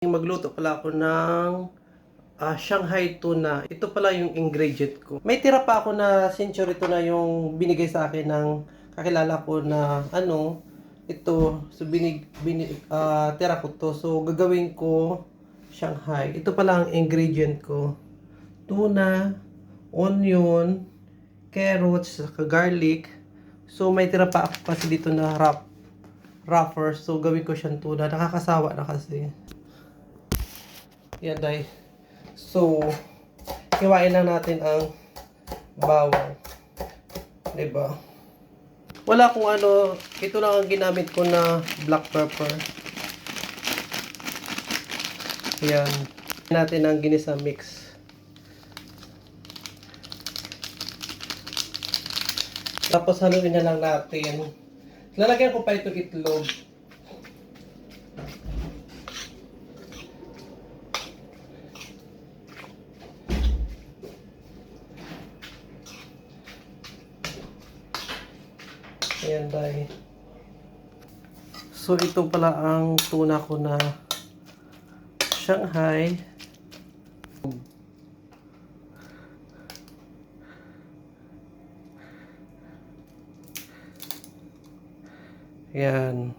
Magluto pala ako ng Shanghai tuna. Ito pala yung ingredient ko. May tira pa ako na century tuna yung binigay sa akin ng kakilala ko na ito. So tira ko to. So gagawin ko Shanghai. Ito pala ang ingredient ko. Tuna, onion, carrots, garlic. So may tira pa ako kasi dito na wrapper. So gawin ko siyang tuna. Nakakasawa na kasi. Yan dahil. So, hiwain lang natin ang bawang. Diba? Wala kung ano, ito lang ang ginamit ko na black pepper. Yan. Natin ang ginisa mix. Tapos haluin na lang natin. Lalagyan ko pa itong itlog. Ayan dahil. So ito pala ang tuna ko na Shanghai. Ayan.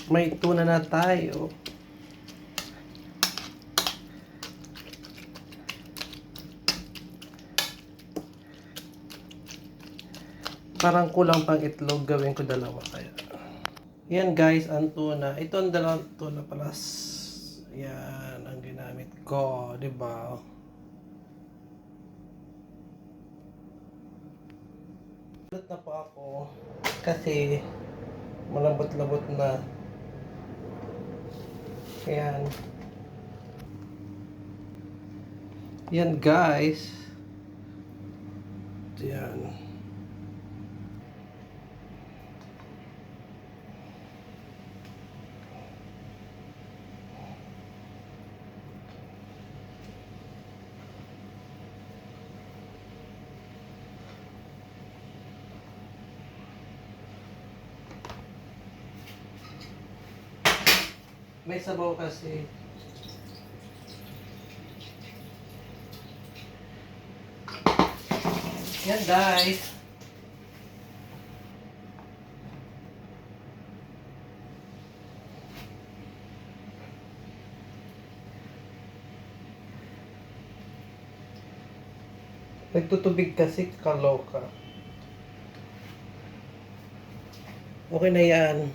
May tuna na tayo. Parang kulang pang itlog, gawin ko dalawa kaya. Yan guys, ang tuna. Ito ang dalawang tuna plus. Yan ang ginamit ko, di ba? Ulit na po ako kasi malambot-labot na. Yan. Yan guys. Yan. May sabaw kasi. Yan guys. Nagtutubig kasi kaloka. Okay na yan.